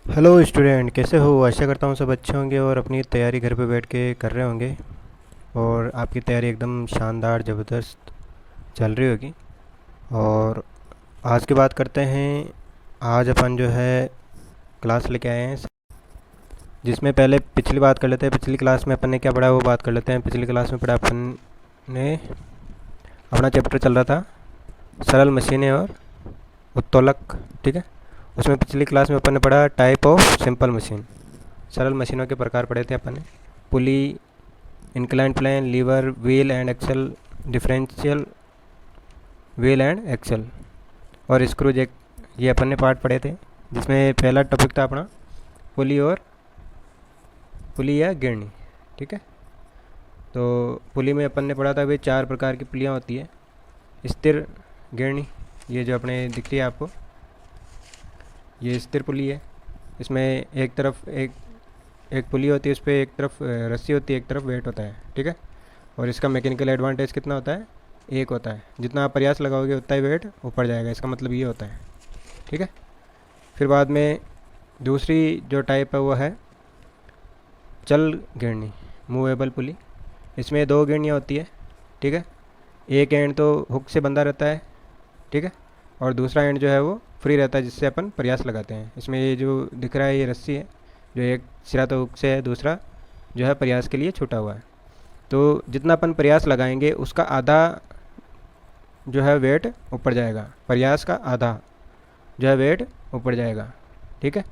Hello student, कैसे हो? आशा करता हूँ सब अच्छे होंगे और अपनी तैयारी घर पे बैठ के कर रहे होंगे। और आपकी तैयारी एकदम शानदार ज़बरदस्त चल रही होगी। और आज की बात करते हैं। आज अपन जो है क्लास लेके आए हैं, जिसमें पहले पिछली बात कर लेते हैं। पिछली क्लास में अपन ने क्या पढ़ा वो बात कर लेते हैं। पिछली क्लास में पढ़ा अपन ने, अपना चैप्टर चल रहा था सरल मशीनें और उत्तोलक। ठीक है। उसमें पिछली क्लास में अपन ने पढ़ा टाइप ऑफ सिंपल मशीन। सरल मशीनों के प्रकार पढ़े थे अपन ने। Pulley, incline plane, lever, wheel and axle, differential wheel and axle और स्क्रू जैक। ये अपन ने पार्ट पढ़े थे, जिसमें पहला टॉपिक था अपना पुली और पुली या गिरनी। ठीक है। तो पुली में अपन ने पढ़ा था भाई 4 प्रकार की पुलियाँ होती है। स्थिर गिरनी, ये जो अपने दिख रही है आपको, ये स्थिर पुली है। इसमें एक तरफ एक एक पुली होती है, उस पर एक तरफ रस्सी होती है, एक तरफ वेट होता है। ठीक है। और इसका मैकेनिकल एडवांटेज कितना होता है? एक होता है। जितना आप प्रयास लगाओगे उतना ही वेट ऊपर जाएगा, इसका मतलब ये होता है। ठीक है। फिर बाद में दूसरी जो टाइप है वो है चल गिरनी, मूवेबल पुली। इसमें 2 गिरनियाँ होती है। ठीक है। एक एंड तो हुक से बंधा रहता है। ठीक है। और दूसरा एंड जो है वो फ्री रहता है, जिससे अपन प्रयास लगाते हैं। इसमें ये जो दिख रहा है ये रस्सी है, जो एक सिरा तो हुक से है, दूसरा जो है प्रयास के लिए छूटा हुआ है। तो जितना अपन प्रयास लगाएंगे उसका आधा जो है वेट ऊपर जाएगा। प्रयास का आधा जो है वेट ऊपर जाएगा। ठीक है।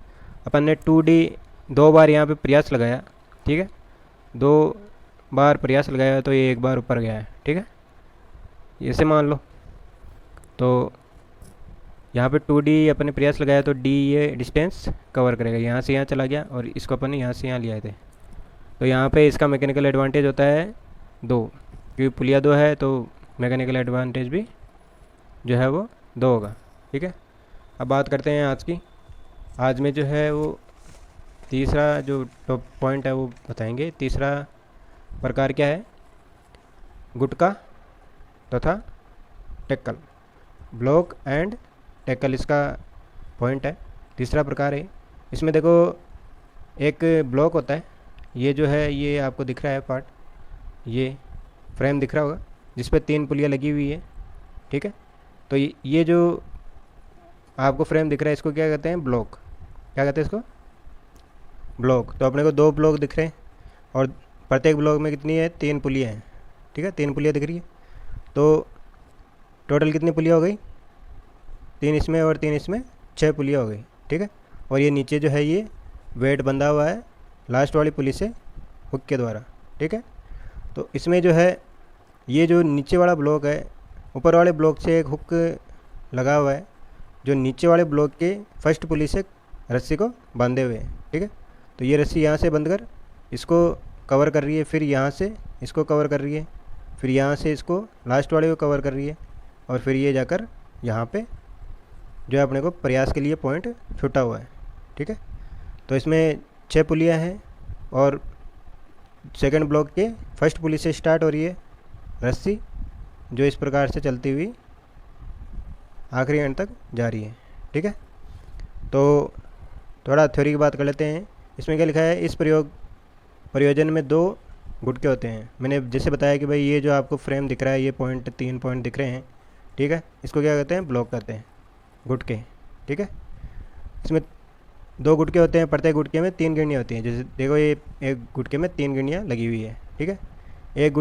अपन ने 2D 2 बार यहाँ पे प्रयास लगाया। ठीक है। 2 बार प्रयास लगाया तो ये 1 बार ऊपर गया है। ठीक है। ऐसे मान लो। तो यहाँ पे 2D अपन ने प्रयास लगाया तो डी ये डिस्टेंस कवर करेगा, यहाँ से यहाँ चला गया और इसको अपन ने यहाँ से यहाँ लिया थे। तो यहाँ पे इसका मैकेनिकल एडवांटेज होता है 2, क्योंकि पुलिया 2 है तो मैकेनिकल एडवांटेज भी जो है वो 2 होगा। ठीक है। अब बात करते हैं आज की। आज में जो है वो तीसरा जो टॉप पॉइंट है वो बताएंगे। तीसरा प्रकार क्या है? गुटका तथा टेक्कल, ब्लॉक एंड टेक्कल इसका पॉइंट है। तीसरा प्रकार है। इसमें देखो एक ब्लॉक होता है, ये जो है ये आपको दिख रहा है पार्ट, ये फ्रेम दिख रहा होगा जिस पे 3 पुलियाँ लगी हुई है। ठीक है। तो ये जो आपको फ्रेम दिख रहा है इसको क्या कहते हैं? ब्लॉक। क्या कहते हैं इसको? ब्लॉक। तो अपने को 2 ब्लॉक दिख रहे हैं और प्रत्येक ब्लॉक में कितनी है? 3 पुलियाँ हैं। ठीक है। 3 पुलियाँ दिख रही है। तो टोटल कितनी पुलियाँ हो गई? 3 इसमें और 3 इसमें, 6 पुलियाँ हो गई। ठीक है। और ये नीचे जो है ये वेट बंधा हुआ है लास्ट वाली पुली से हुक के द्वारा। ठीक है। तो इसमें जो है ये जो नीचे वाला ब्लॉक है, ऊपर वाले ब्लॉक से एक हुक लगा हुआ है जो नीचे वाले ब्लॉक के फर्स्ट पुली से रस्सी को बांधे हुए है। ठीक है। तो ये रस्सी यहाँ से बंध कर इसको कवर कर रही है, फिर यहाँ से इसको कवर कर रही है, फिर यहाँ से इसको लास्ट वाले को कवर कर रही है, और फिर ये जाकर यहाँ पे जो है अपने को प्रयास के लिए पॉइंट छूटा हुआ है। ठीक है। तो इसमें 6 पुलियाँ हैं और सेकंड ब्लॉक के फर्स्ट पुली से स्टार्ट हो रही है रस्सी, जो इस प्रकार से चलती हुई आखिरी एंड तक जा रही है। ठीक है। तो थोड़ा थ्योरी की बात कर लेते हैं। इसमें क्या लिखा है? इस प्रयोजन में 2 गुटके होते हैं। मैंने जैसे बताया कि भाई ये जो आपको फ्रेम दिख रहा है, ये पॉइंट 3 पॉइंट दिख रहे हैं। ठीक है। इसको क्या कहते हैं? ब्लॉक कहते हैं, गुटके। ठीक है। इसमें 2 गुटके होते हैं, प्रत्येक गुटके में 3 गिरनियाँ होती हैं। जैसे देखो ये एक गुटके में 3 गिरनियाँ लगी हुई है। ठीक है। एक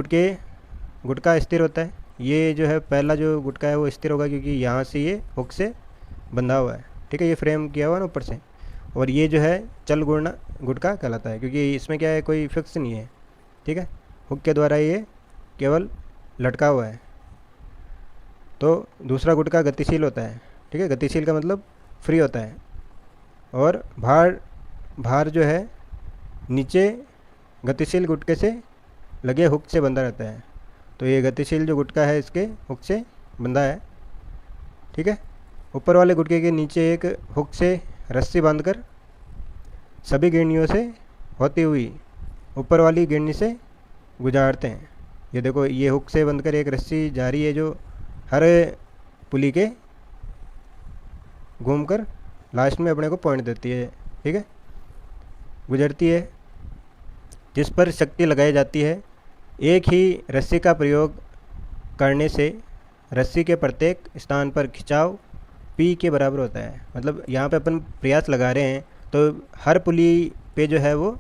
गुटका स्थिर होता है। ये जो है पहला जो गुटका है वो स्थिर होगा, क्योंकि यहाँ से ये हुक से बंधा हुआ है। ठीक है। ये फ्रेम किया हुआ है ना ऊपर से। और ये जो है चल गुटका कहलाता है, क्योंकि इसमें क्या है, कोई फिक्स नहीं है। ठीक है। हुक के द्वारा ये केवल लटका हुआ है। तो दूसरा गुटका गतिशील होता है। ठीक है। गतिशील का मतलब फ्री होता है। और भार भार जो है नीचे गतिशील गुटके से लगे हुक से बंधा रहता है। तो ये गतिशील जो गुटका है इसके हुक से बंधा है। ठीक है। ऊपर वाले गुटके के नीचे एक हुक से रस्सी बांधकर सभी गिरनियों से होती हुई ऊपर वाली गिरनी से गुजारते हैं। ये देखो ये हुक से बंधकर एक रस्सी जा रही है, जो हर पुली के घूमकर लास्ट में अपने को पॉइंट देती है। ठीक है, गुजरती है, जिस पर शक्ति लगाई जाती है। एक ही रस्सी का प्रयोग करने से रस्सी के प्रत्येक स्थान पर खिंचाव पी के बराबर होता है। मतलब यहाँ पे अपन प्रयास लगा रहे हैं तो हर पुली पे जो है वो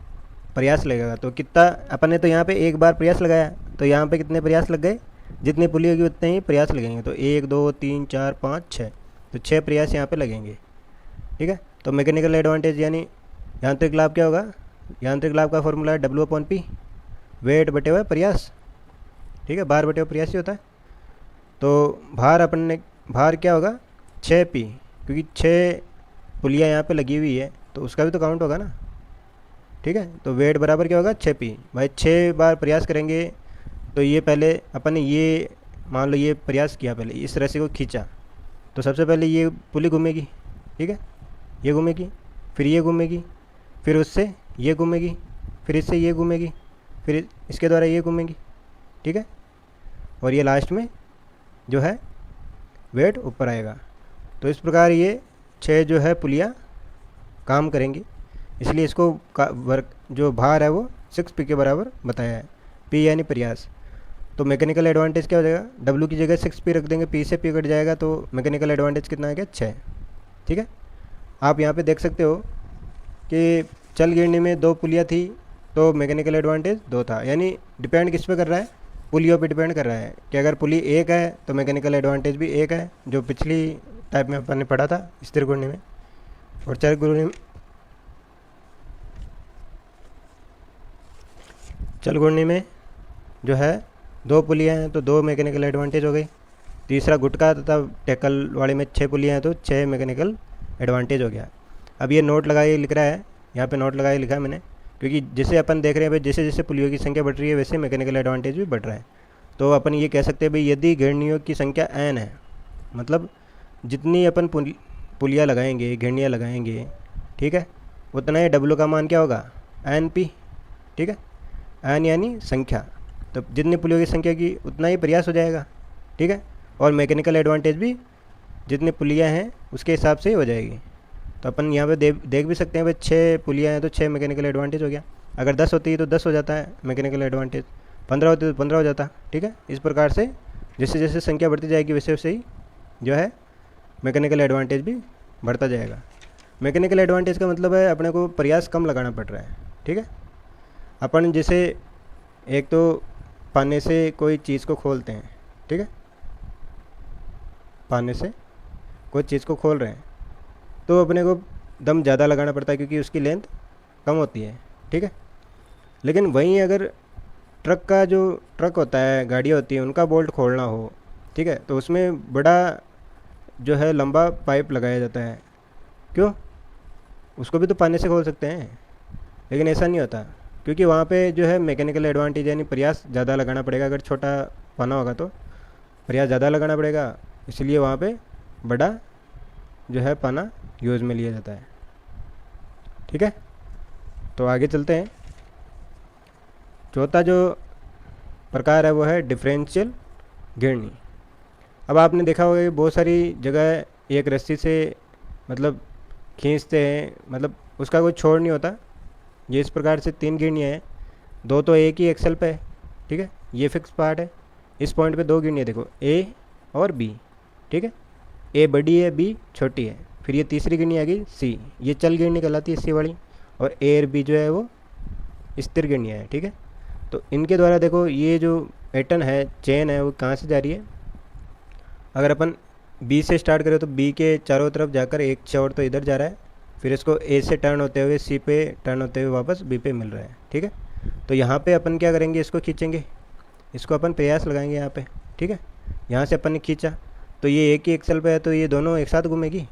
प्रयास लगेगा। तो कितना अपन ने तो यहाँ पे एक बार प्रयास लगाया, तो यहाँ पे कितने प्रयास लग गए, जितनी पुली होगी उतने ही प्रयास लगेंगे। तो 1 2 3 4 5 6, तो 6 प्रयास यहाँ पे लगेंगे। ठीक है, तो मैकेनिकल एडवांटेज यानी यांत्रिक लाभ क्या होगा, यांत्रिक लाभ का फॉर्मूला है W/P, वेट बटे हुआ प्रयास। ठीक है, भार बटे हुआ प्रयास ही होता है। तो भार अपन ने, भार क्या होगा 6P, क्योंकि 6 पुलियाँ यहाँ पे लगी हुई है तो उसका भी तो काउंट होगा ना। ठीक है, तो वेट बराबर क्या होगा 6P। भाई 6 बार प्रयास करेंगे तो ये पहले अपन ने ये मान लो ये प्रयास किया, पहले इस रस्सी को खींचा तो सबसे पहले ये पुली घूमेगी। ठीक है, ये घूमेगी, फिर ये घूमेगी, फिर उससे ये घूमेगी, फिर इससे ये घूमेगी, फिर इसके द्वारा ये घूमेगी। ठीक है, और ये लास्ट में जो है वेट ऊपर आएगा। तो इस प्रकार ये 6 जो है पुलियाँ काम करेंगी, इसलिए इसको वर्क जो भार है वो 6P के बराबर बताया है। P यानी प्रयास। तो मैकेनिकल एडवांटेज क्या हो जाएगा, W की जगह 6P रख देंगे, P से P कट जाएगा तो मैकेनिकल एडवांटेज कितना आ गया 6। ठीक है, आप यहाँ पे देख सकते हो कि चल गिरने में 2 पुलियाँ थी तो मैकेनिकल एडवांटेज 2 था। यानी डिपेंड किस पे कर रहा है, पुलियों पे डिपेंड कर रहा है कि अगर पुली 1 है तो मैकेनिकल एडवांटेज भी 1 है, जो पिछली टाइप में अपन ने पढ़ा था स्थिर घूर्णी में। और चल घूर्णी में जो है 2 पुलियाँ हैं तो 2 मैकेनिकल एडवांटेज हो गई। तीसरा गुटका तथा टैकल वाले में 6 पुलियाँ हैं तो 6 मैकेनिकल एडवांटेज हो गया। अब ये नोट लगाए लिख रहा है, यहाँ पे नोट लगाए लिखा है मैंने, क्योंकि जैसे अपन देख रहे हैं भाई जैसे जैसे पुलियों की संख्या बढ़ रही है वैसे मैकेनिकल एडवांटेज भी बढ़ रहा है। तो अपन ये कह सकते हैं भाई यदि घिरनियों की संख्या n है, मतलब जितनी अपन पुलियाँ लगाएंगे, घिरनियाँ लगाएंगे, ठीक है, उतना ही W का मान क्या होगा NP। ठीक है, n यानी संख्या, तो जितनी पुलियों की संख्या की उतना ही प्रयास हो जाएगा। ठीक है, और मैकेनिकल एडवांटेज भी जितनी पुलियाँ हैं उसके हिसाब से ही हो जाएगी। तो अपन यहाँ पे देख भी सकते हैं भाई 6 पुलियाँ हैं तो 6 मैकेनिकल एडवांटेज हो गया। अगर 10 होती है तो 10 हो जाता है मैकेनिकल एडवांटेज, 15 होती है तो 15 हो जाता। ठीक है, इस प्रकार से जैसे जैसे संख्या बढ़ती जाएगी वैसे वैसे ही जो है मैकेनिकल एडवांटेज भी बढ़ता जाएगा। मैकेनिकल एडवांटेज का मतलब है अपने को प्रयास कम लगाना पड़ रहा है। ठीक है, अपन जैसे एक तो पाने से कोई चीज़ को खोलते हैं, ठीक है, पाने से कोई चीज़ को खोल रहे हैं तो अपने को दम ज़्यादा लगाना पड़ता है क्योंकि उसकी लेंथ कम होती है। ठीक है, लेकिन वहीं अगर ट्रक का जो ट्रक होता है, गाड़ियाँ होती हैं, उनका बोल्ट खोलना हो, ठीक है, तो उसमें बड़ा जो है लंबा पाइप लगाया जाता है। क्यों, उसको भी तो पाने से खोल सकते हैं, लेकिन ऐसा नहीं होता क्योंकि वहाँ पे जो है मैकेनिकल एडवांटेज यानी प्रयास ज़्यादा लगाना पड़ेगा। अगर छोटा पाना होगा तो प्रयास ज़्यादा लगाना पड़ेगा, इसलिए वहाँ पे बड़ा जो है पाना यूज़ में लिया जाता है। ठीक है, तो आगे चलते हैं। चौथा जो प्रकार है वो है डिफरेंशियल घिरनी। अब आपने देखा होगा कि बहुत सारी जगह एक रस्सी से मतलब खींचते हैं, मतलब उसका कोई छोड़ नहीं होता। ये इस प्रकार से 3 घिरनियाँ हैं, 2 तो एक ही एक्सल पे है। ठीक है, ये फिक्स पार्ट है, इस पॉइंट पे 2 घिरनियाँ देखो A और B। ठीक है, A बड़ी है, B छोटी है। फिर ये तीसरी घिरनी आ गई C, ये चल घिरनी कहलाती है C वाली, और A और B जो है वो स्थिर घिरनियाँ है। ठीक है, तो इनके द्वारा देखो ये जो पैटर्न है, चेन है, वो कहाँ से जा रही है। अगर अपन B से स्टार्ट करें तो B के चारों तरफ जाकर एक चौड़ तो इधर जा रहा है, फिर इसको A से टर्न होते हुए C पे टर्न होते हुए वापस B पे मिल रहा है। ठीक है, तो यहाँ पे अपन क्या करेंगे, इसको खींचेंगे, इसको अपन प्रयास लगाएंगे यहाँ पे। ठीक है, यहाँ से अपन ने खींचा तो ये एक ही एक्सल पे है तो ये दोनों एक साथ घूमेगी।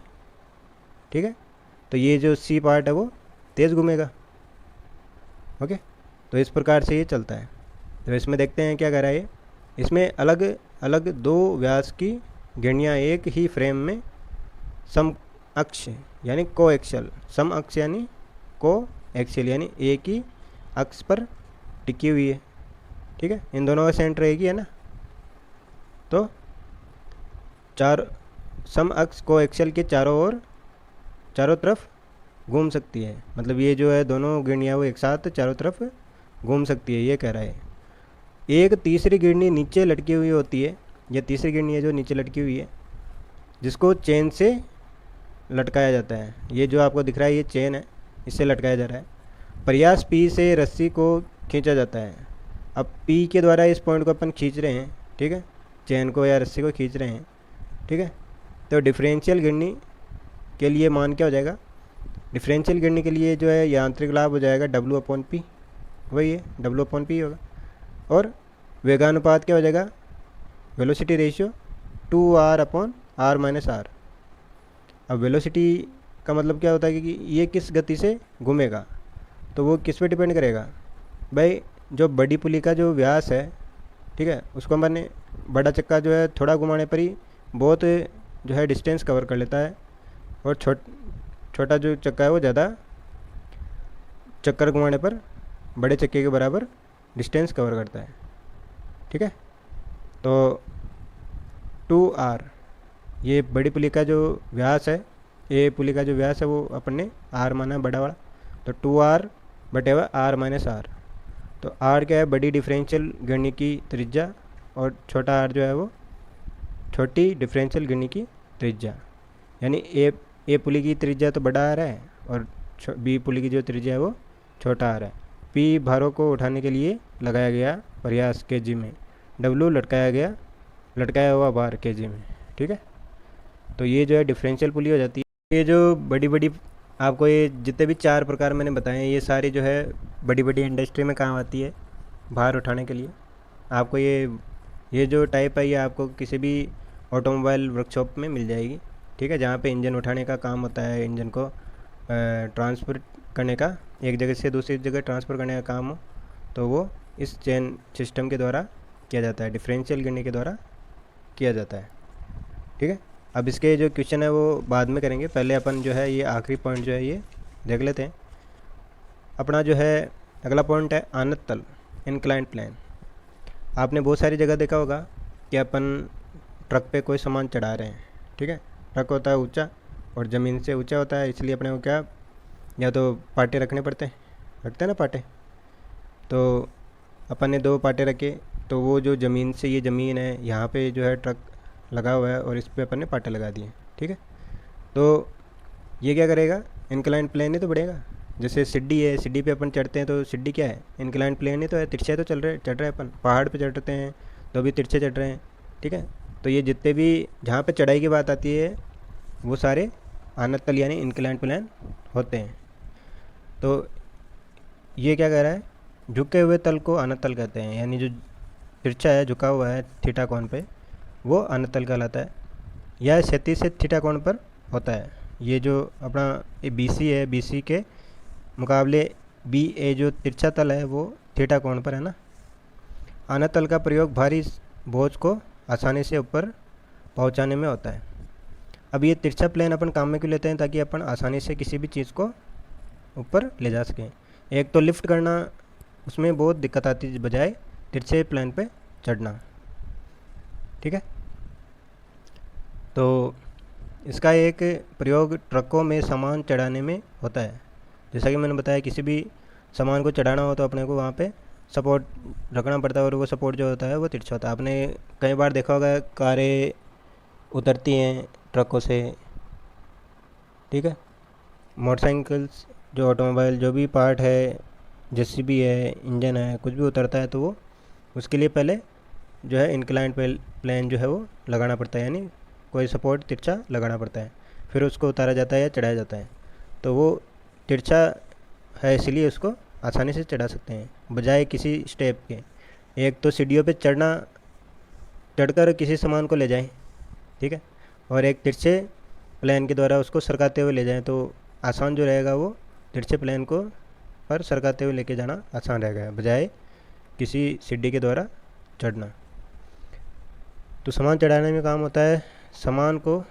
ठीक है, तो ये जो C पार्ट है वो तेज़ घूमेगा। ओके, तो इस प्रकार से ये चलता है। तो इसमें देखते हैं क्या कर रहा है ये। इसमें अलग अलग 2 व्यास की घिरनियाँ एक ही फ्रेम में सम अक्ष यानी को एक्सल, सम अक्ष यानी को एक्सल यानी एक ही अक्ष पर टिकी हुई है। ठीक है, इन दोनों का सेंटर एक ही है ना, तो 4 सम अक्ष को एक्सल के चारों तरफ घूम सकती है, मतलब ये जो है दोनों गिरनियाँ वो एक साथ चारों तरफ घूम सकती है, ये कह रहा है। एक तीसरी गिरनी नीचे लटकी हुई होती है, ये तीसरी गिरनी है जो नीचे लटकी हुई है, जिसको चेन से लटकाया जाता है। ये जो आपको दिख रहा है ये चेन है, इससे लटकाया जा रहा है। प्रयास पी से रस्सी को खींचा जाता है। अब पी के द्वारा इस पॉइंट को अपन खींच रहे हैं, ठीक है, चेन को या रस्सी को खींच रहे हैं, ठीक है। तो डिफरेंशियल गिरनी के लिए मान क्या हो जाएगा, डिफरेंशियल गिरनी के लिए जो है यांत्रिक लाभ हो जाएगा W/P, वही है W/P होगा। और वेगानुपात क्या हो जाएगा, वेलोसिटी रेशियो 2r/r-r। अब वेलोसिटी का मतलब क्या होता है कि ये किस गति से घूमेगा, तो वो किस पे डिपेंड करेगा भाई, जो बड़ी पुली का जो व्यास है, ठीक है, उसको मैंने बड़ा चक्का जो है थोड़ा घुमाने पर ही बहुत जो है डिस्टेंस कवर कर लेता है, और छोटा जो चक्का है वो ज़्यादा चक्कर घुमाने पर बड़े चक्के के बराबर डिस्टेंस कवर करता है, ठीक है। तो 2r ये बड़ी पुली का जो व्यास है, ये पुली का जो व्यास है वो अपन ने r माना है बड़ा वाला, तो 2r/r-r। तो r क्या है, बड़ी डिफरेंशियल गिरनी की त्रिज्या, और छोटा r जो है वो छोटी डिफरेंशियल गिरनी की त्रिज्या। यानी ए पुली की त्रिज्या तो बड़ा r है, और बी पुली की जो त्रिज्या है वो छोटा r है। p भारों को उठाने के लिए लगाया गया प्रयास kg में, w लटकाया हुआ भार kg में, ठीक है। तो ये जो है डिफरेंशियल पुली हो जाती है। ये जो बड़ी बड़ी आपको ये जितने भी 4 प्रकार मैंने बताए हैं, ये सारी जो है बड़ी बड़ी इंडस्ट्री में काम आती है भार उठाने के लिए। आपको ये जो टाइप है ये आपको किसी भी ऑटोमोबाइल वर्कशॉप में मिल जाएगी, ठीक है, जहाँ पे इंजन उठाने का काम होता है, इंजन को ट्रांसफ़र करने का, एक जगह से दूसरी जगह ट्रांसफ़र करने का काम हो, तो वो इस चेन सिस्टम के द्वारा किया जाता है, डिफरेंशियल गिरने के द्वारा किया जाता है, ठीक है। अब इसके जो क्वेश्चन है वो बाद में करेंगे, पहले अपन जो है ये आखिरी पॉइंट जो है ये देख लेते हैं। अपना जो है अगला पॉइंट है आनत तल, इंक्लाइंड प्लेन। आपने बहुत सारी जगह देखा होगा कि अपन ट्रक पे कोई सामान चढ़ा रहे हैं, ठीक है, ट्रक होता है ऊंचा और ज़मीन से ऊंचा होता है, इसलिए अपने को क्या या तो पाटे रखने पड़ते हैं, रखते हैं ना पाटे। तो अपन ने 2 पाटे रखे, तो वो जो ज़मीन से, ये ज़मीन है, यहाँ पे जो है ट्रक लगा हुआ है और इस पे अपन ने पाटे लगा दिए, ठीक है। तो ये क्या करेगा, इंक्लाइंड प्लेन ही तो बढ़ेगा। जैसे सीढ़ी है, सीढ़ी पे अपन चढ़ते हैं तो सीढ़ी क्या है, इंक्लाइंड प्लेन ही तो है, तिरछे तो चढ़ रहे हैं अपन, पहाड़ पे चढ़ते हैं तो भी तिरछे चढ़ रहे हैं, ठीक है। तो ये जितने भी जहाँ पे चढ़ाई की बात आती है वो सारे आनत तल यानी इंक्लाइंड प्लेन होते हैं। तो ये क्या कह रहा है, झुके हुए तल को आनत तल कहते हैं, यानी जो तिरछा है, झुका हुआ है थीटा कोण पे, वो आनत तल कहलाता है। यह क्षैतिज से थीटा कोण पर होता है। ये जो अपना ये BC है, BC के मुकाबले BA जो तिरछा तल है वो थीटा कोण पर है ना। आनत तल का प्रयोग भारी बोझ को आसानी से ऊपर पहुंचाने में होता है। अब ये तिरछा प्लेन अपन काम में क्यों लेते हैं, ताकि अपन आसानी से किसी भी चीज़ को ऊपर ले जा सकें। एक तो लिफ्ट करना, उसमें बहुत दिक्कत आती है बजाय तिरछे प्लेन पे चढ़ना, ठीक है। तो इसका एक प्रयोग ट्रकों में सामान चढ़ाने में होता है। जैसा कि मैंने बताया, किसी भी सामान को चढ़ाना हो तो अपने को वहाँ पे सपोर्ट रखना पड़ता है, और वो सपोर्ट जो होता है वो तिरछा होता है। आपने कई बार देखा होगा कारें उतरती हैं ट्रकों से, ठीक है, मोटरसाइकिल्स, जो ऑटोमोबाइल जो भी पार्ट है, JCB है, इंजन है, कुछ भी उतरता है तो वो उसके लिए पहले जो है इंक्लाइंड प्लेन जो है वो लगाना पड़ता है, यानी कोई सपोर्ट तिरछा लगाना पड़ता है, फिर उसको उतारा जाता है या चढ़ाया जाता है। तो वो तिरछा है इसलिए उसको आसानी से चढ़ा सकते हैं बजाय किसी स्टेप के। एक तो सीढ़ियों पे चढ़कर किसी सामान को ले जाएं, ठीक है, और एक तिरछे प्लेन के द्वारा उसको सरकाते हुए ले जाएं, तो आसान जो रहेगा वो तिरछे प्लेन को पर सरकाते हुए लेके जाना आसान रहेगा बजाय किसी सीढ़ी के द्वारा चढ़ना। तो सामान चढ़ाने में काम होता है, सामान को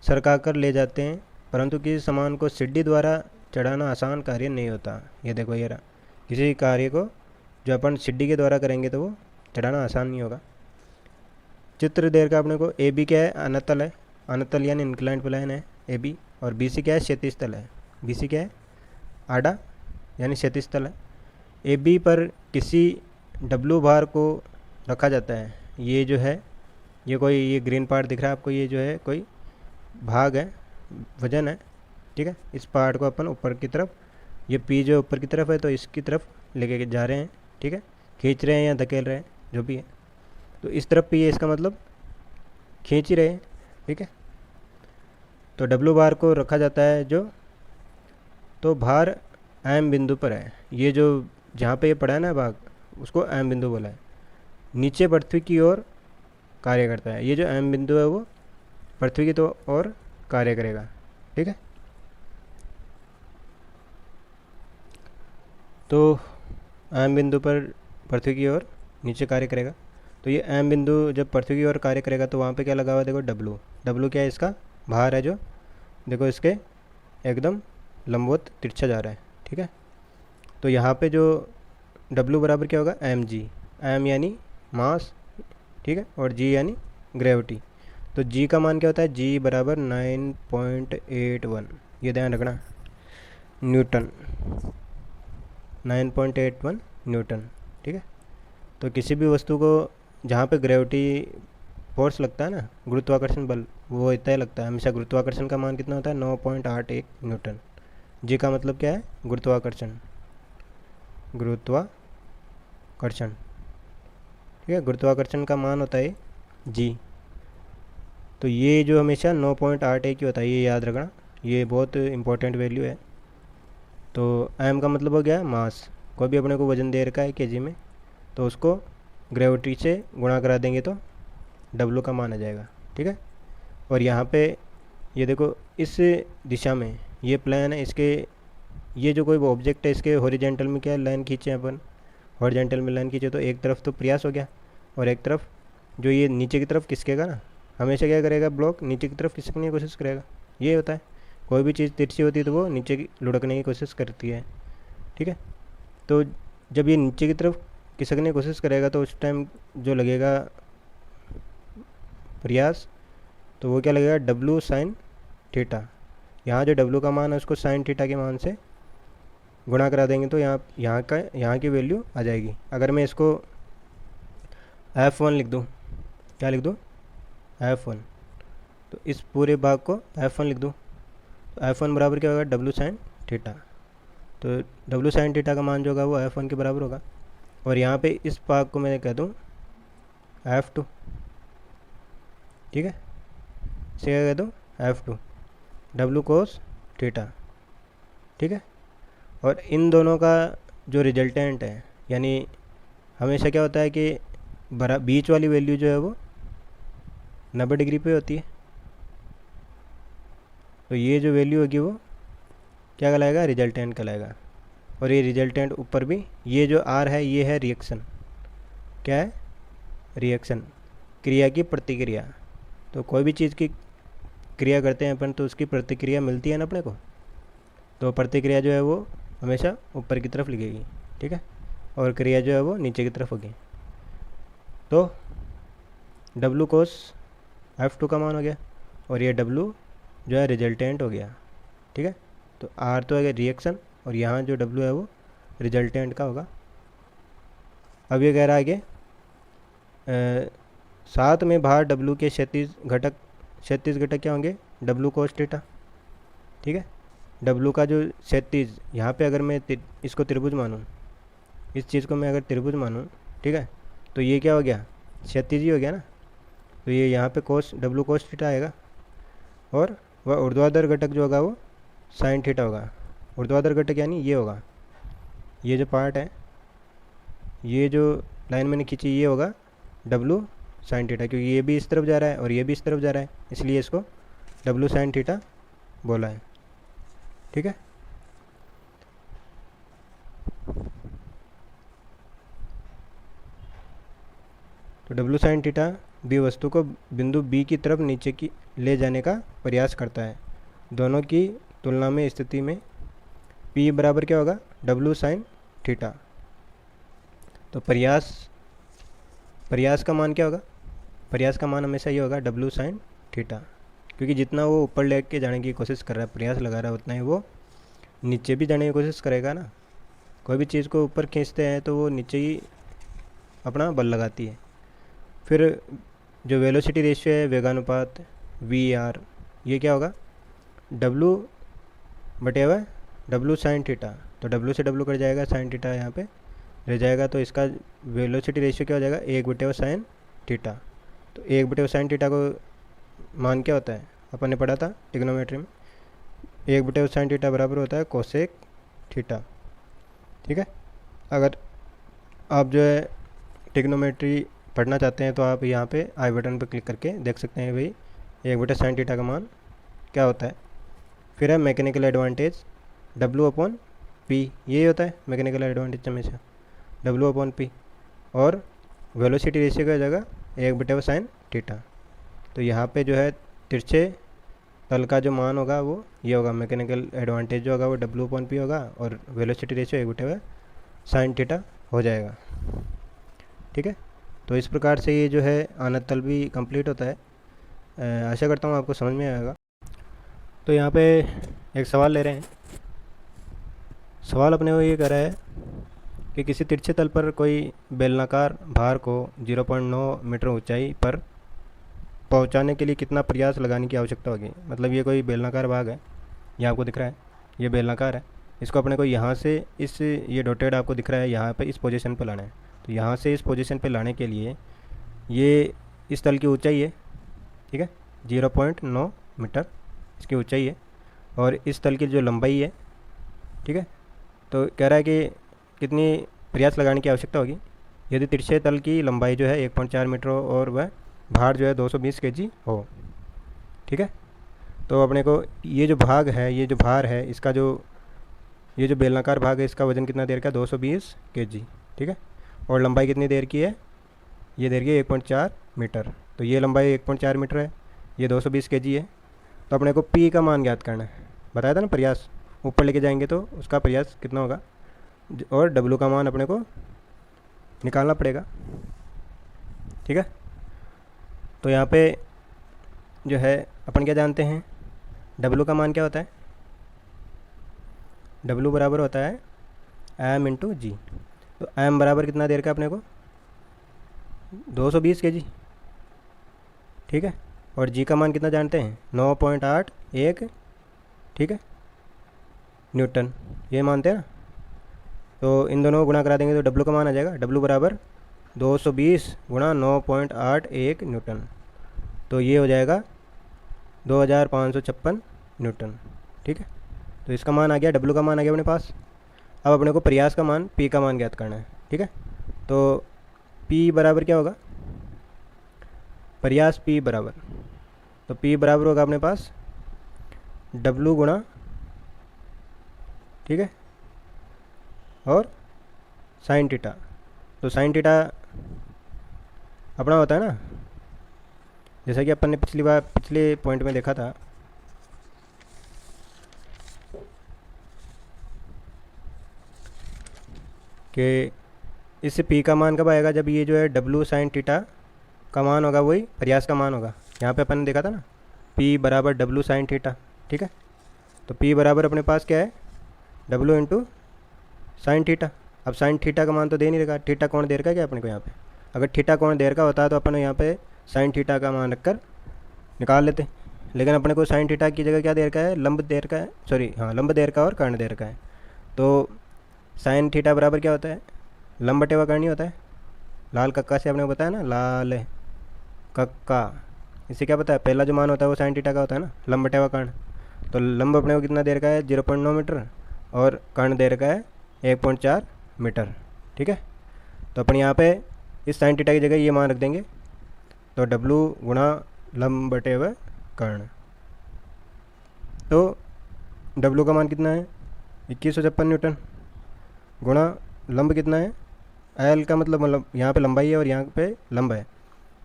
सरका कर ले जाते हैं, परंतु किसी सामान को सीढ़ी द्वारा चढ़ाना आसान कार्य नहीं होता। ये देखो ये रहा, किसी कार्य को जो अपन सीढ़ी के द्वारा करेंगे तो वो चढ़ाना आसान नहीं होगा। चित्र देर का अपने को AB क्या है, अनतल है, अनतल यानी इंक्लाइंड प्लेन है AB, और BC क्या है, क्षैतिज तल है। बी सी क्या है, आड़ा यानी क्षैतिज तल है। ए बी पर किसी डब्लू भार को रखा जाता है, ये जो है ये कोई ये ग्रीन पार्ट दिख रहा है आपको, ये जो है कोई भाग है, वजन है, ठीक है। इस पार्ट को अपन ऊपर की तरफ, ये पी जो ऊपर की तरफ है तो इसकी तरफ लेके जा रहे हैं, ठीक है, खींच रहे हैं या धकेल रहे हैं जो भी है। तो इस तरफ पी है, इसका मतलब खींच ही रहे हैं, ठीक है। तो डब्लू भार को रखा जाता है जो, तो भार एम बिंदु पर है, ये जो जहाँ पे ये पड़ा है ना भाग, उसको एम बिंदु बोला है। नीचे पृथ्वी की ओर कार्य करता है, ये जो एम बिंदु है वो पृथ्वी की तो ओर कार्य करेगा, ठीक है। तो एम बिंदु पर पृथ्वी की ओर नीचे कार्य करेगा। तो ये एम बिंदु जब पृथ्वी की ओर कार्य करेगा तो वहाँ पे क्या लगा हुआ है, देखो डब्लू, डब्लू क्या है, इसका भार है जो, देखो इसके एकदम लंबवत तिरछा जा रहा है, ठीक है। तो यहाँ पे जो डब्लू बराबर क्या होगा, एम जी, एम यानी मास, ठीक है, और जी यानी ग्रेविटी। तो जी का मान क्या होता है, जी बराबर 9.81, ये ध्यान रखना, न्यूटन, 9.81 न्यूटन, ठीक है। तो किसी भी वस्तु को जहाँ पे ग्रेविटी फोर्स लगता है ना, गुरुत्वाकर्षण बल, वो इतना ही लगता है हमेशा। गुरुत्वाकर्षण का मान कितना होता है, 9.81 न्यूटन। जी का मतलब क्या है, गुरुत्वाकर्षण, गुरुत्वाकर्षण, ठीक है, गुरुत्वाकर्षण का मान होता है जी। तो ये जो हमेशा 9.81 ही होता है, ये याद रखना, ये बहुत इंपॉर्टेंट वैल्यू है। तो एम का मतलब हो गया मास, कोई भी अपने को वजन दे रखा है केजी में, तो उसको ग्रेविटी से गुणा करा देंगे तो डब्लू का मान आ जाएगा, ठीक है। और यहाँ पे ये देखो, इस दिशा में ये प्लेन है, इसके ये जो कोई ऑब्जेक्ट है इसके हॉरिजेंटल में क्या लाइन खींचे अपन, हॉरिजेंटल में लाइन खींचे तो एक तरफ तो प्रयास हो गया, और एक तरफ जो ये नीचे की तरफ खिसकेगा ना, हमेशा क्या करेगा, ब्लॉक नीचे की तरफ खिसकने की कोशिश करेगा। ये होता है, कोई भी चीज़ तिरछी होती है तो वो नीचे की लुढ़कने की कोशिश करती है, ठीक है। तो जब ये नीचे की तरफ खिसकने की कोशिश करेगा तो उस टाइम जो लगेगा प्रयास, तो वो क्या लगेगा, डब्लू साइन थीटा। यहाँ जो डब्लू का मान है उसको साइन थीटा के मान से गुणा करा देंगे तो यहाँ की वैल्यू आ जाएगी। अगर मैं इसको F1 लिख दूँ, क्या लिख दूँ, F1, तो इस पूरे भाग को F1 लिख दूँ, तो F1 बराबर क्या होगा, डब्लू साइन थीटा। तो डब्लू साइन थीटा का मान जो होगा वो F1 के बराबर होगा। और यहाँ पे इस भाग को मैं कह दूँ F2, ठीक है, इसे क्या कह दूँ, F2, डब्लू कोस थीटा, ठीक है। और इन दोनों का जो रिजल्टेंट है, यानी हमेशा क्या होता है कि बीच वाली वैल्यू जो है वो 90 डिग्री पे होती है। तो ये जो वैल्यू होगी वो क्या कहलाएगा, रिजल्टेंट कहलाएगा। और ये रिजल्टेंट ऊपर भी, ये जो आर है ये है रिएक्शन, क्या है, रिएक्शन, क्रिया की प्रतिक्रिया। तो कोई भी चीज़ की क्रिया करते हैं अपन तो उसकी प्रतिक्रिया मिलती है ना अपने को, तो प्रतिक्रिया जो है वो हमेशा ऊपर की तरफ लिखेगी, ठीक है, और क्रिया जो है वो नीचे की तरफ होगी। तो डब्लू कोस F2 का मान हो गया, और ये डब्लू जो है रिजल्टेंट हो गया, ठीक है। तो आर तो है रिएक्शन, और यहाँ जो डब्लू है वो रिजल्टेंट का होगा। अब ये कह रहा है कि साथ में भार डब्लू के क्षैतिज घटक क्या होंगे, डब्लू कोस थीटा, ठीक है। डब्लू का जो क्षैतिज, यहाँ पे अगर मैं इसको त्रिभुज मानूँ, इस चीज़ को मैं अगर त्रिभुज मानूँ, ठीक है, तो ये क्या हो गया, क्षैतिज ही हो गया ना। तो ये यहाँ पे कोस, डब्लू कोस थीटा आएगा, और वह ऊर्ध्वाधर घटक जो होगा वो साइन थीटा होगा। ऊर्ध्वाधर घटक यानी ये होगा, ये जो पार्ट है, ये जो लाइन मैंने खींची ये होगा डब्लू साइन थीटा, क्योंकि ये भी इस तरफ जा रहा है और ये भी इस तरफ जा रहा है, इसलिए इसको डब्लू साइन थीटा बोला है, ठीक है। तो डब्लू साइन थीटा बी वस्तु को बिंदु बी की तरफ नीचे की ले जाने का प्रयास करता है। दोनों की तुलना में स्थिति में पी बराबर क्या होगा, डब्लू साइन थीटा। तो प्रयास का मान क्या होगा, प्रयास का मान हमेशा ये होगा डब्लू साइन थीटा, क्योंकि जितना वो ऊपर लेके जाने की कोशिश कर रहा है, प्रयास लगा रहा है, उतना ही वो नीचे भी जाने की कोशिश करेगा ना। कोई भी चीज़ को ऊपर खींचते हैं तो वो नीचे ही अपना बल लगाती है। फिर जो वेलोसिटी रेशियो है, वेगानुपात, वी आर, ये क्या होगा, डब्लू बटे हुआ डब्लू साइन थीटा। तो डब्लू से डब्लू कट जाएगा, साइन थीटा यहाँ पे रह जाएगा, तो इसका वेलोसिटी रेशियो क्या हो जाएगा, एक बटे हुआ साइन थीटा। तो एक बटे हुआ साइन थीटा को मान क्या होता है, अपन ने पढ़ा था ट्रिग्नोमेट्री में, एक बटे हुआ साइन थीटा बराबर होता है कोसेक थीटा। ठीक है, अगर आप जो है ट्रिग्नोमेट्री पढ़ना चाहते हैं तो आप यहाँ पे आई बटन पर क्लिक करके देख सकते हैं भाई एक बटे साइन थीटा का मान क्या होता है। फिर है mechanical advantage, W upon P, यही होता है मैकेनिकल एडवांटेज हमेशा, डब्लू अपॉन पी। और वेलोसिटी रेशियो का जगह एक बटे साइन थीटा। तो यहाँ पे जो है तिरछे तल का जो मान होगा वो ये होगा, मैकेनिकल एडवांटेज जो होगा वो डब्लू अपॉन पी होगा, और वेलोसिटी रेशियो एक बटे साइन थीटा हो जाएगा। ठीक है, तो इस प्रकार से ये जो है आनत तल भी कंप्लीट होता है। आशा करता हूँ आपको समझ में आएगा। तो यहाँ पे एक सवाल ले रहे हैं। सवाल अपने को ये कर रहा है कि किसी तिरछे तल पर कोई बेलनाकार भार को 0.9 मीटर ऊंचाई पर पहुंचाने के लिए कितना प्रयास लगाने की आवश्यकता होगी। मतलब ये कोई बेलनाकार भाग है, ये आपको दिख रहा है, ये बेलनाकार है, इसको अपने को यहाँ से इस, ये डॉटेड आपको दिख रहा है, यहाँ पे इस पोजीशन पे लाना है। तो यहाँ से इस पोजीशन पे लाने के लिए ये इस तल की ऊंचाई है, ठीक है, 0.9 मीटर इसकी ऊंचाई है, और इस तल की जो लंबाई है, ठीक है, तो कह रहा है कि कितनी प्रयास लगाने की आवश्यकता होगी यदि तिरछे तल की लंबाई जो है 1.4 मीटर हो और वह भार जो है 220 केजी हो। ठीक है, तो अपने को ये जो भाग है, ये जो भार है, इसका जो ये जो बेलनाकार भाग है इसका वजन कितना देर का, 220 केजी। ठीक है, और लंबाई कितनी देर की है, ये देर की 1.4 मीटर। तो ये लंबाई 1.4 मीटर है, ये 220 केजी है। तो अपने को पी का मान ज्ञात करना है, बताया था ना प्रयास, ऊपर लेके जाएंगे तो उसका प्रयास कितना होगा, और डब्लू का मान अपने को निकालना पड़ेगा। ठीक है, तो यहाँ पे जो है अपन क्या जानते हैं, डब्लू का मान क्या होता है, डब्लू बराबर होता है एम इंटू जी। तो एम बराबर कितना देर का अपने को, 220 केजी। ठीक है, और जी का मान कितना जानते हैं, 9.81, ठीक है, न्यूटन, ये मानते हैं ना। तो इन दोनों को गुणा करा देंगे तो डब्लू का मान आ जाएगा, डब्लू बराबर 220 गुणा 9.81 न्यूटन। तो ये हो जाएगा 2556 न्यूटन। ठीक है, तो इसका मान आ गया, डब्लू का मान आ गया अपने पास। अब अपने को प्रयास का मान, पी का मान ज्ञात करना है। ठीक है, तो पी बराबर क्या होगा, प्रयास पी बराबर, तो पी बराबर होगा अपने पास डब्लू गुणा, ठीक है, और साइन थीटा। तो साइन थीटा अपना होता है ना, जैसा कि अपन ने पिछली बार पिछले पॉइंट में देखा था, कि इससे पी का मान कब आएगा, जब ये जो है डब्लू साइन थीटा का मान होगा वही प्रयास का मान होगा। यहाँ पे अपन ने देखा था ना, पी बराबर डब्लू साइन थीटा। ठीक है, तो पी बराबर अपने पास क्या है, डब्लू इंटू साइन थीटा। अब साइन थीटा का मान तो दे नहीं रखा, थीटा कौन दे रखा है क्या अपने को यहाँ पे, अगर थीटा कौन दे रखा होता है तो अपन यहाँ पे साइन थीटा का मान रखकर निकाल लेते, लेकिन अपने को साइन थीटा की जगह क्या दे रखा है, लंब दे रखा है, सॉरी हाँ, लंब दे रखा है और कर्ण दे रखा है। तो साइन थीटा बराबर क्या होता है, लंब बटे हुआ कर्ण होता है। लाल कक्का से आपने को बताया ना, लाल कक्का, इससे क्या पता है, पहला जो मान होता है वो साइन थीटा का होता है ना, लंब बटे हुआ कर्ण। तो लंब अपने को कितना दे रखा है, 0.9 मीटर, और कर्ण दे रखा है 1.4 मीटर। ठीक है, तो अपन यहाँ पे इस साइन थीटा की जगह ये मान रख देंगे, तो डब्लू गुणा लंब बटे हुए कर्ण। तो डब्लू का मान कितना है, 2156 न्यूटन, गुणा लंब कितना है, एल का मतलब यहाँ पे लंबाई है और यहाँ पे लंब है,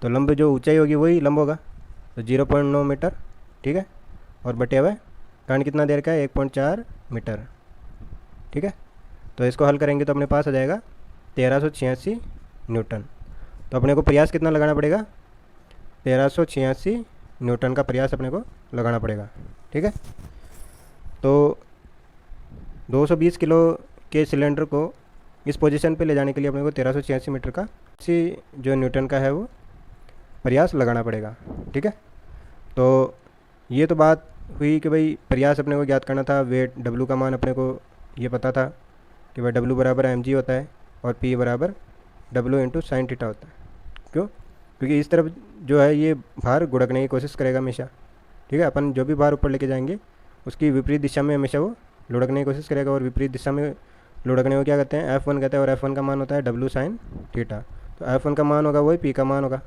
तो लंब जो ऊंचाई होगी वही लंब होगा, तो 0.9 मीटर। ठीक है, और बटे हुए कर्ण कितना दे रखा है, 1.4 मीटर। ठीक है, तो इसको हल करेंगे तो अपने पास आ जाएगा 1386 न्यूटन। तो अपने को प्रयास कितना लगाना पड़ेगा, 1386 न्यूटन का प्रयास अपने को लगाना पड़ेगा। ठीक है, तो 220 किलो के सिलेंडर को इस पोजीशन पे ले जाने के लिए अपने को 1386 मीटर का जो न्यूटन का है वो प्रयास लगाना पड़ेगा। ठीक है, तो ये तो बात हुई कि भाई प्रयास अपने को ज्ञात करना था, वेट डब्लू का मान अपने को ये पता था कि भाई डब्लू बराबर mg होता है और p बराबर डब्लू इंटू साइन थीटा होता है। क्यों? क्योंकि इस तरफ जो है ये भार गुड़कने की कोशिश करेगा हमेशा। ठीक है, अपन जो भी भार ऊपर लेके जाएंगे उसकी विपरीत दिशा में हमेशा वो लुढ़कने की कोशिश करेगा, और विपरीत दिशा में लुढ़कने को क्या कहते हैं, F1 कहते हैं, और F1 का मान होता है डब्लू साइन थीटा। तो F1 का मान होगा वही p का मान होगा,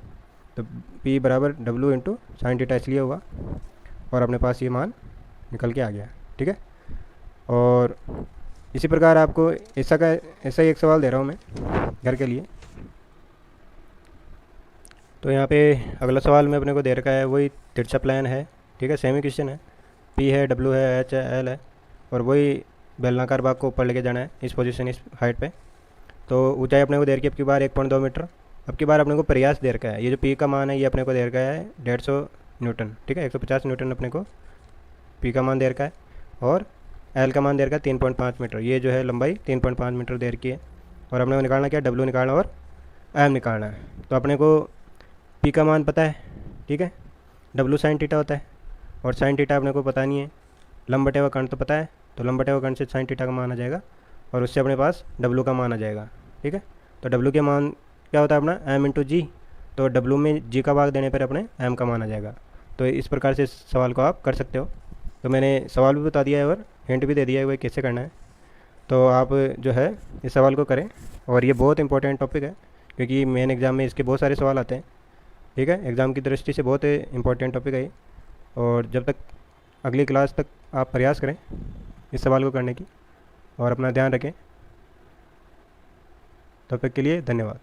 तो p बराबर डब्लू इंटू साइन थीटा इसलिए होगा, और अपने पास ये मान निकल के आ गया। ठीक है, और इसी प्रकार आपको ऐसा ही एक सवाल दे रहा हूँ मैं घर के लिए। तो यहाँ पे अगला सवाल में अपने को दे रखा है वही तिरछा प्लान है। ठीक है, सेमी क्वेश्चन है, p है, w है, h है, l है, और वही बेलनाकार भाग को ऊपर लेके जाना है इस पोजीशन, इस हाइट पे। तो ऊंचाई अपने को दे रखी है अब की बार 1.2 मीटर। अब की बार अपने को प्रयास दे रखा है, ये जो p का मान है ये अपने को दे रखा है 150 न्यूटन। ठीक है, 150 न्यूटन अपने को p का मान दे रखा है, और l का मान दे रखा है 3.5 मीटर। ये जो है लंबाई 3.5 मीटर दे रखी है, और अपने को निकालना क्या, w निकालना और m निकालना है। तो अपने को p का मान पता है, ठीक है, w साइन थीटा होता है, और साइन थीटा अपने को पता नहीं है, लंब बटे हुआ कर्ण तो पता है, तो लंब बटे हुआ कर्ण से साइन थीटा का मान आ जाएगा, और उससे अपने पास w का मान आ जाएगा। ठीक है, तो w के मान क्या होता है अपना m इंटू जी, तो w में g का भाग देने पर अपने m का मान आ जाएगा। तो इस प्रकार से इस सवाल को आप कर सकते हो। तो मैंने सवाल भी बता दिया है और हिंट भी दे दिया है वही कैसे करना है, तो आप जो है इस सवाल को करें। और ये बहुत इंपॉर्टेंट टॉपिक है, क्योंकि मेन एग्ज़ाम में इसके बहुत सारे सवाल आते हैं। ठीक है, एग्ज़ाम की दृष्टि से बहुत इंपॉर्टेंट टॉपिक है ये, और जब तक अगली क्लास तक आप प्रयास करें इस सवाल को करने की, और अपना ध्यान रखें। तब तक के लिए धन्यवाद।